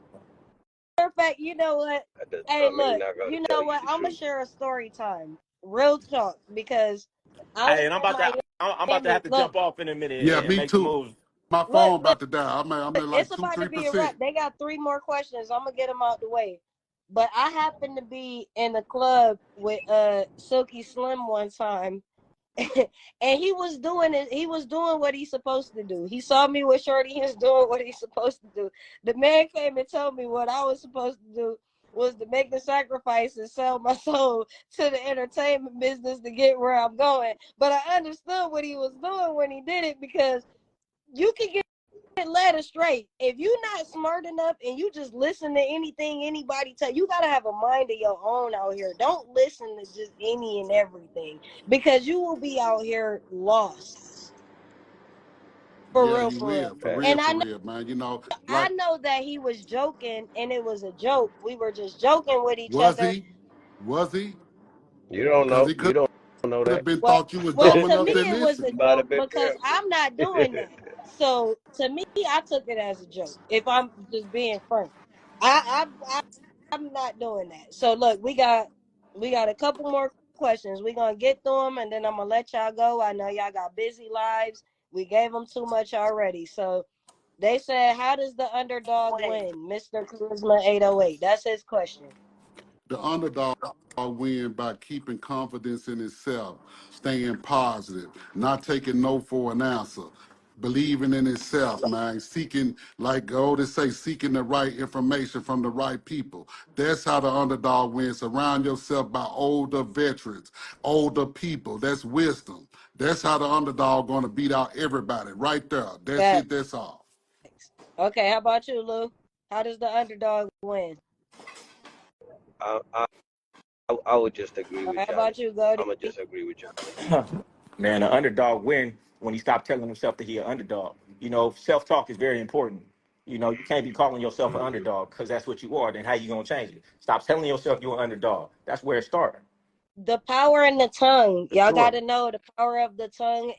Speaker 1: of fact, you know what?
Speaker 4: that does
Speaker 1: Hey,
Speaker 4: not mean
Speaker 1: look,
Speaker 4: I gotta
Speaker 1: you
Speaker 4: tell
Speaker 1: know
Speaker 4: you
Speaker 1: what?
Speaker 4: the
Speaker 1: I'm gonna
Speaker 4: truth.
Speaker 1: share a story time, real talk, because I was
Speaker 6: Hey, and
Speaker 1: in
Speaker 6: I'm about to
Speaker 1: Miami.
Speaker 6: have to
Speaker 1: Look,
Speaker 6: jump off in a minute
Speaker 5: Yeah,
Speaker 6: and
Speaker 5: me
Speaker 6: make some
Speaker 5: too.
Speaker 6: moves.
Speaker 5: My
Speaker 1: look,
Speaker 5: phone
Speaker 1: look.
Speaker 5: about to die. I'm at like
Speaker 1: It's
Speaker 5: two,
Speaker 1: about to
Speaker 5: three
Speaker 1: be a wrap.
Speaker 5: percent.
Speaker 1: They got 3 more questions. I'm gonna get them out the way. But I happened to be in a club with Silky Slim one time, and he was doing it. He was doing what he's supposed to do. He saw me with Shorty. He was doing what he's supposed to do. The man came and told me what I was supposed to do was to make the sacrifice and sell my soul to the entertainment business to get where I'm going. But I understood what he was doing when he did it, because you can get led astray if you're not smart enough and you just listen to anything anybody tell you. Gotta have a mind of your own out here. Don't listen to just any and everything, because you will be out here lost for
Speaker 5: Yeah,
Speaker 1: real,
Speaker 5: you
Speaker 1: for real.
Speaker 5: will.
Speaker 4: Facts.
Speaker 1: And
Speaker 5: For real, man. You know,
Speaker 1: I
Speaker 5: like,
Speaker 1: know that he was joking and it was a joke. We were just joking with each
Speaker 5: was
Speaker 1: other.
Speaker 5: he? Was he?
Speaker 4: You don't
Speaker 5: Because
Speaker 4: know.
Speaker 5: he
Speaker 4: You
Speaker 5: could
Speaker 4: don't know
Speaker 5: have
Speaker 4: that.
Speaker 5: been
Speaker 1: Well,
Speaker 5: thought you was
Speaker 1: well,
Speaker 5: dumb
Speaker 1: to
Speaker 5: enough
Speaker 1: me
Speaker 5: to
Speaker 1: it was a
Speaker 5: listen.
Speaker 4: You gotta
Speaker 1: joke
Speaker 4: be
Speaker 1: because
Speaker 4: careful.
Speaker 1: I'm not doing that. So to me, I took it as a joke. If I'm just being frank, I I'm not doing that. So look, we got a couple more questions. We're gonna get through them, and then I'm gonna let y'all go. I know y'all got busy lives. We gave them too much already. So they said, "How does the underdog win?" Mr. Charisma 808. That's his question.
Speaker 5: The underdog win by keeping confidence in itself, staying positive, not taking no for an answer, believing in itself, man, seeking, like Goldie say, seeking the right information from the right people. That's how the underdog wins. Surround yourself by older veterans, older people. That's wisdom. That's how the underdog gonna beat out everybody right there. That's
Speaker 1: Facts.
Speaker 5: it. That's all.
Speaker 1: Okay, how about you, Lou? How does the underdog win?
Speaker 4: I, I I would just agree
Speaker 1: All
Speaker 4: with
Speaker 1: right, how about
Speaker 4: Johnny.
Speaker 1: you,
Speaker 4: I'm
Speaker 1: Goldie?
Speaker 4: gonna just agree with Johnny.
Speaker 6: Man, an underdog win when he stopped telling himself that he an underdog. You know, self-talk is very important. You know, you can't be calling yourself an underdog because that's what you are. Then how you gonna change it? Stop telling yourself you're an underdog. That's where it started.
Speaker 1: The power in the tongue. Y'all got to know the power of the tongue,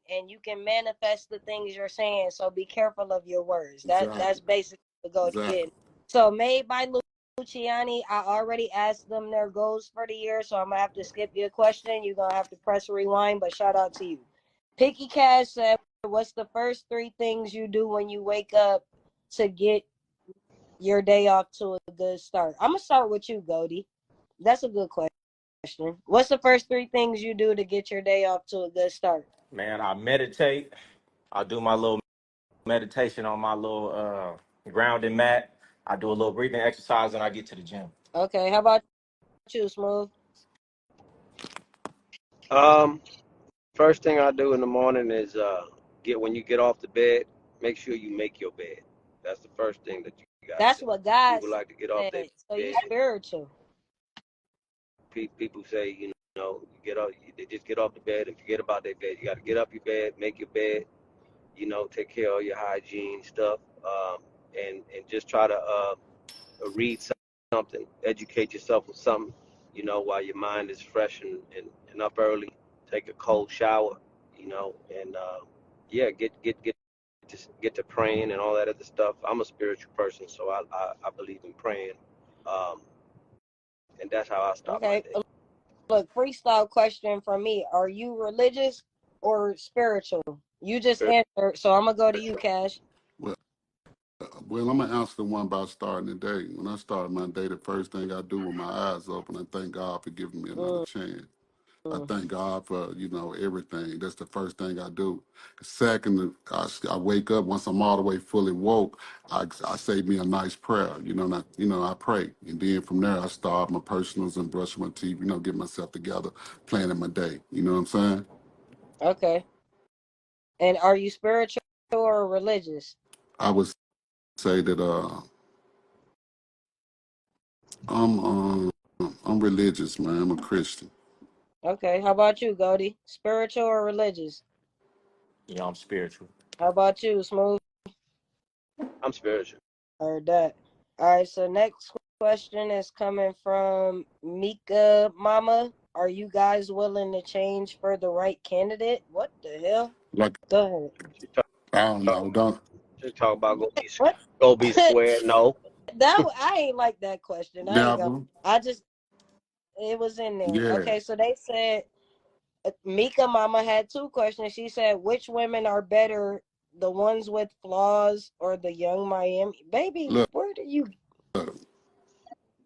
Speaker 1: and you can manifest the things you're saying. So be careful of your words. That's basically the goal to get. So Made by Luciani, I already asked them their goals for the year, so I'm gonna have to skip your question. You're gonna have to press rewind, but shout out to you. Picky Cash said, what's the first 3 things you do when you wake up to get your day off to a good start? I'm gonna start with you, Goldie. That's a good question. What's the first 3 things you do to get your day off to a good start?
Speaker 6: Man, I meditate. I do my little meditation on my little grounding mat. I do a little breathing exercise, and I get to the gym.
Speaker 1: Okay, how about you, Smooth?
Speaker 4: First thing I do in the morning is when you get off the bed, make sure you make your bed. That's the first thing that you got.
Speaker 1: That's what God
Speaker 4: people like to get off their
Speaker 1: so
Speaker 4: bed.
Speaker 1: you spiritual.
Speaker 4: People say, you get up, they just get off the bed and forget about their bed. You got to get up your bed, make your bed, take care of your hygiene stuff, and just try to read something, educate yourself with something, while your mind is fresh and up early. Take a cold shower, and get to praying and all that other stuff. I'm a spiritual person, so I believe in praying, and that's how I start my day.
Speaker 1: Look, freestyle question from me. Are you religious or spiritual? You just answered, so I'm going to go to you, Cash.
Speaker 5: Well, I'm going to answer the one about starting the day. When I start my day, the first thing I do with my eyes open, I thank God for giving me another chance. I thank God for, everything. That's the first thing I do. Second, I wake up. Once I'm all the way fully woke, I say me a nice prayer, and I pray. And then from there, I start my personals and brush my teeth, get myself together, planning my day. You know what I'm saying?
Speaker 1: Okay. And are you spiritual or religious?
Speaker 5: I would say that I'm religious, man. I'm a Christian.
Speaker 1: Okay. How about you, Goldie? Spiritual or religious?
Speaker 6: Yeah, I'm spiritual.
Speaker 1: How about you, Smooth?
Speaker 4: I'm spiritual.
Speaker 1: Heard that. All right. So next question is coming from Mika Mama. Are you guys willing to change for the right candidate? What the hell? Go ahead.
Speaker 5: I don't know. Don't.
Speaker 4: Just talk about go be square. No.
Speaker 1: I ain't like that question.
Speaker 5: Never.
Speaker 1: It was in there.
Speaker 5: Yeah.
Speaker 1: Okay, so they said Mika Mama had 2 questions. She said, which women are better, the ones with flaws or the young Miami? Baby,
Speaker 5: Look,
Speaker 1: where do you?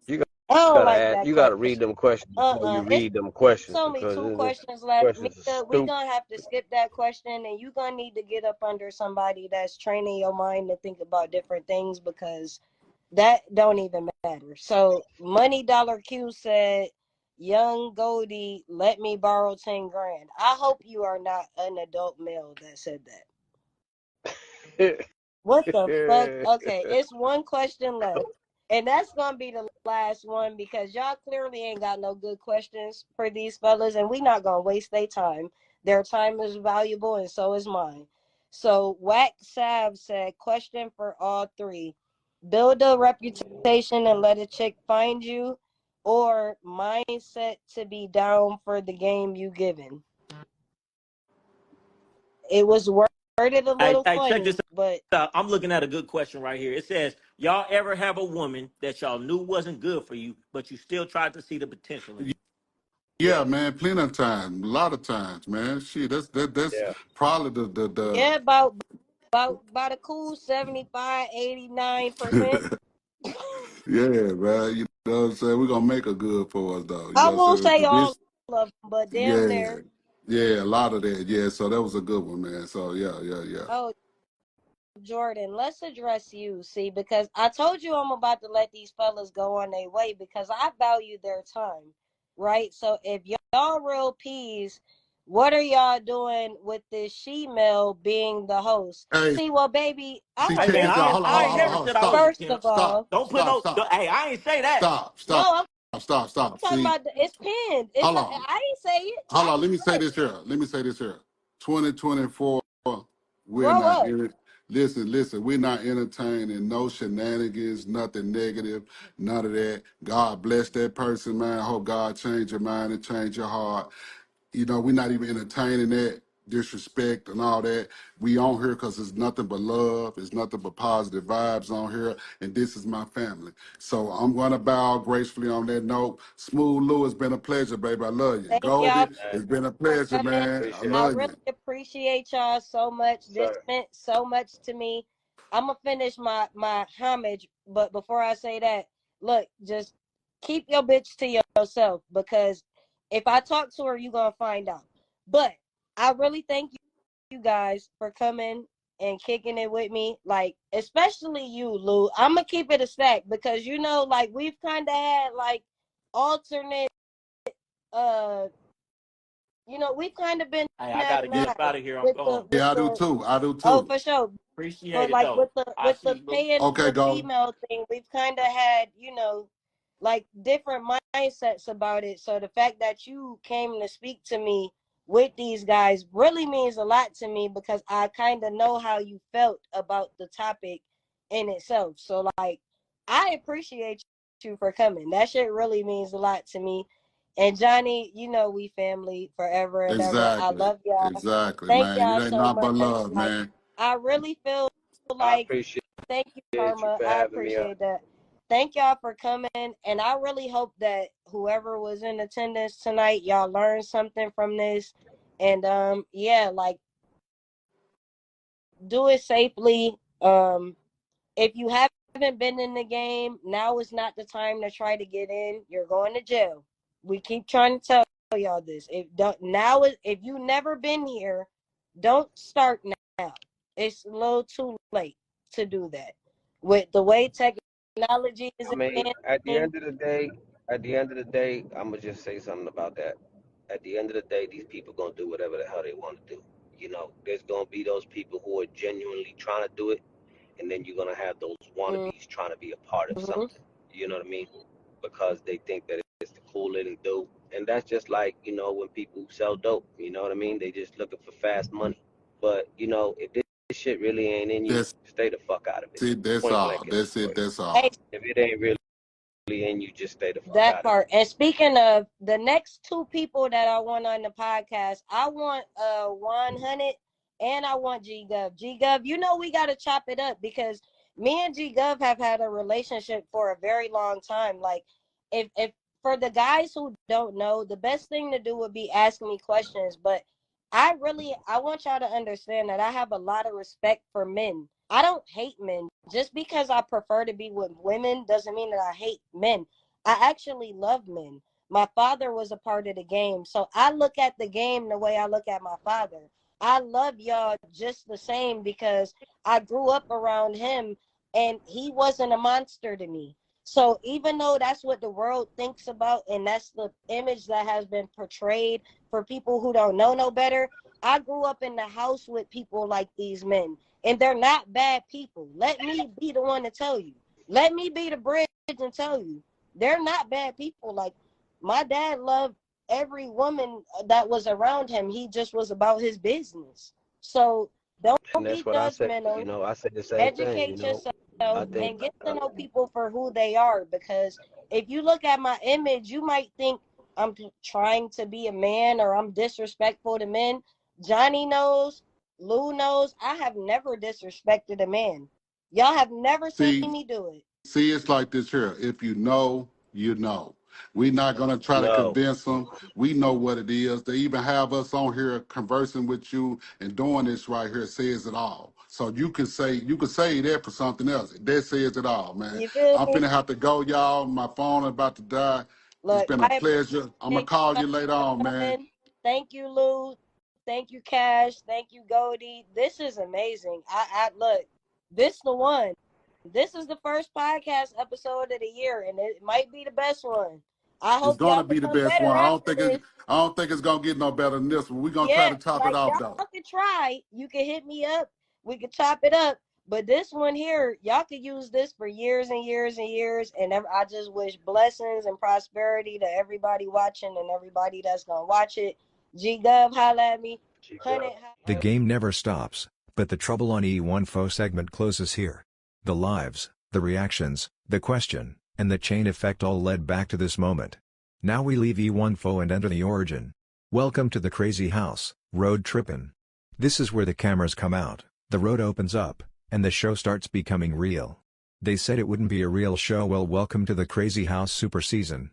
Speaker 4: You gotta read them questions before you read them questions.
Speaker 1: It's only 2 questions left. Mika, we're gonna have to skip that question, and you're gonna need to get up under somebody that's training your mind to think about different things, because that don't even matter. So Money Dollar Q said, young Goldie, let me borrow 10 grand. I hope you are not an adult male that said that. What the fuck? Okay, it's 1 question left. And that's going to be the last one, because y'all clearly ain't got no good questions for these fellas, and we not going to waste their time. Their time is valuable, and so is mine. So Whack Sav said, question for all 3. Build a reputation and let a chick find you, or mindset to be down for the game you given. It was worded a little funny, check this
Speaker 6: but I'm looking at a good question right here. It says, y'all ever have a woman that y'all knew wasn't good for you, but you still tried to see the potential in it?
Speaker 5: Yeah, man, plenty of times, a lot of times, man. Shit, that's probably the
Speaker 1: about a cool 75, 89%.
Speaker 5: Yeah, man. You know what I'm saying? We're gonna make it good for us though.
Speaker 1: I won't say all of them, but damn near.
Speaker 5: Yeah, a lot of that. Yeah, so that was a good one, man. So yeah.
Speaker 1: Oh, Jordan, let's address you, see, because I told you I'm about to let these fellas go on their way because I value their time, right? So if y'all real peas, what are y'all doing with this she-male being the host?
Speaker 5: Hey,
Speaker 1: see, well, baby,
Speaker 5: hold on,
Speaker 1: first of all,
Speaker 6: don't put no. Hey, I ain't say that.
Speaker 5: Stop.
Speaker 1: I'm talking about it's pinned. It's
Speaker 5: hold
Speaker 1: not,
Speaker 5: on.
Speaker 1: I ain't say it.
Speaker 5: Hold on, let me say this here. 2024, we're not in it. Listen, we're not entertaining no shenanigans, nothing negative, none of that. God bless that person, man. I hope God change your mind and change your heart. You know, we're not even entertaining that disrespect and all that. We on here because it's nothing but love. It's nothing but positive vibes on here. And this is my family. So I'm going to bow gracefully on that note. Smooth Lou, it's been a pleasure, baby. I love you.
Speaker 1: Thank y'all
Speaker 5: Goldie, it's been a
Speaker 1: for
Speaker 5: pleasure,
Speaker 1: coming.
Speaker 5: man. I
Speaker 4: Appreciate
Speaker 1: I
Speaker 5: love
Speaker 1: really
Speaker 5: you.
Speaker 1: appreciate y'all so much. This
Speaker 4: sir.
Speaker 1: meant so much to me. I'm gonna finish my homage, but before I say that, look, just keep your bitch to yourself, because if I talk to her, you gonna find out. But I really thank you guys for coming and kicking it with me. Like, especially you, Lou. I'm gonna keep it a stack because you know, like, we've kind of had like alternate you know, we've kind of been
Speaker 6: Hey, I
Speaker 1: that
Speaker 6: gotta get up
Speaker 1: night
Speaker 6: out of here. I'm
Speaker 1: with the
Speaker 6: going.
Speaker 1: with
Speaker 5: Yeah, I do
Speaker 1: the
Speaker 5: too. I do
Speaker 1: oh,
Speaker 5: too.
Speaker 1: for sure.
Speaker 6: Appreciate
Speaker 1: But
Speaker 6: it
Speaker 1: like
Speaker 6: though. I
Speaker 1: with
Speaker 6: see
Speaker 1: the
Speaker 6: you, Lou.
Speaker 1: paying
Speaker 5: Okay,
Speaker 1: the
Speaker 5: Goldie.
Speaker 1: female thing, we've kind of had, you know, like different mindsets about it. So the fact that you came to speak to me with these guys really means a lot to me, because I kind of know how you felt about the topic in itself. So like, I appreciate you for coming. That shit really means a lot to me. And Johnny, you know, we family forever and ever. I
Speaker 5: Exactly.
Speaker 1: love y'all.
Speaker 5: Exactly,
Speaker 1: Thank
Speaker 5: man. It
Speaker 1: y'all
Speaker 5: ain't
Speaker 1: so
Speaker 5: not but
Speaker 1: much.
Speaker 5: love,
Speaker 1: Like,
Speaker 5: man.
Speaker 1: I really feel
Speaker 4: I
Speaker 1: like,
Speaker 4: appreciate
Speaker 1: thank you,
Speaker 4: you
Speaker 1: Karma.
Speaker 4: for
Speaker 1: I
Speaker 4: having me on.
Speaker 1: appreciate that. Thank y'all for coming. And I really hope that whoever was in attendance tonight, y'all learned something from this. And yeah, like, do it safely. If you haven't been in the game, now is not the time to try to get in. You're going to jail. We keep trying to tell y'all this. If you never been here, don't start now. It's a little too late to do that. With the way technology is
Speaker 4: I mean,
Speaker 1: advancing,
Speaker 4: at the end of the day, I'm gonna just say something about that. At the end of the day, these people gonna do whatever the hell they want to do. You know, there's gonna be those people who are genuinely trying to do it, and then you're gonna have those wannabes trying to be a part of
Speaker 1: mm-hmm.
Speaker 4: something. You know what I mean? Because they think that it's the cool little dope, and that's just like, you know, when people sell dope. You know what I mean? They just looking for fast money. But you know, if this shit really ain't in you,
Speaker 5: That's
Speaker 4: stay the fuck out of it.
Speaker 5: it. That's
Speaker 4: Point
Speaker 5: all.
Speaker 4: blank in the
Speaker 5: That's it.
Speaker 4: story.
Speaker 5: That's
Speaker 1: Hey,
Speaker 5: all.
Speaker 4: If it ain't really in you, just stay the fuck
Speaker 1: that
Speaker 4: out of it.
Speaker 1: part. And speaking of the next two people that I want on the podcast, I want 100 and I want G Gov. G Gov, you know we gotta chop it up, because me and G Gov have had a relationship for a very long time. Like, if for the guys who don't know, the best thing to do would be ask me questions. But I want y'all to understand that I have a lot of respect for men. I don't hate men. Just because I prefer to be with women doesn't mean that I hate men. I actually love men. My father was a part of the game. So I look at the game the way I look at my father. I love y'all just the same because I grew up around him and he wasn't a monster to me. So even though that's what the world thinks about and that's the image that has been portrayed for people who don't know no better, I grew up in the house with people like these men, and they're not bad people. Let me be the one to tell you. Let me be the bridge and tell you. They're not bad people. Like, my dad loved every woman that was around him. He just was about his business. So don't
Speaker 4: And
Speaker 1: be
Speaker 4: that's what I say. You
Speaker 1: judgmental.
Speaker 4: know, I say the same thing. You
Speaker 1: Educate
Speaker 4: know, I
Speaker 1: yourself
Speaker 4: think
Speaker 1: and get to know people for who they are. Because if you look at my image, you might think I'm trying to be a man or I'm disrespectful to men. Johnny knows, Lou knows, I have never disrespected a man. Y'all have never seen
Speaker 5: See,
Speaker 1: me do it.
Speaker 5: it's like this here. If you know, you know. We're not gonna try to
Speaker 4: no,
Speaker 5: convince them. We know what it is. They even have us on here conversing with you and doing this right here says it all. So you can say that for something else. That says it all, man.
Speaker 1: You feel
Speaker 5: I'm
Speaker 1: me?
Speaker 5: finna have to go, y'all. My phone is about to die. It's
Speaker 1: Look,
Speaker 5: been a
Speaker 1: I
Speaker 5: pleasure. I'm gonna
Speaker 1: appreciate
Speaker 5: call
Speaker 1: you
Speaker 5: you later
Speaker 1: for
Speaker 5: on, man.
Speaker 1: coming. Thank you, Lou. Thank you, Cash. Thank you, Goldie. This is amazing. I look, this the one. This is the first podcast episode of the year, and it might be the best one. I
Speaker 5: It's
Speaker 1: hope
Speaker 5: gonna
Speaker 1: y'all
Speaker 5: be the
Speaker 1: become
Speaker 5: best
Speaker 1: better
Speaker 5: one.
Speaker 1: after this.
Speaker 5: I don't think it's gonna get no better than this one. We're gonna try
Speaker 1: Yeah,
Speaker 5: to top it
Speaker 1: like,
Speaker 5: off
Speaker 1: y'all
Speaker 5: though.
Speaker 1: can try. You can hit me up. We can chop it up. But this one here, y'all could use this for years and years and years. And I just wish blessings and prosperity to everybody watching and everybody that's gonna watch it. G Gov, holla at me.
Speaker 4: she
Speaker 1: 100.
Speaker 4: go.
Speaker 7: The game never stops, but But the trouble on E1FO segment closes here. The lives, the reactions, the question, and the chain effect all led back to this moment. Now we leave E1FO and enter the origin. Welcome to the Krazy house, road trippin'. This is where the cameras come out, the road opens up, and the show starts becoming real. They said it wouldn't be a real show. Well, welcome to the Krazy house super season.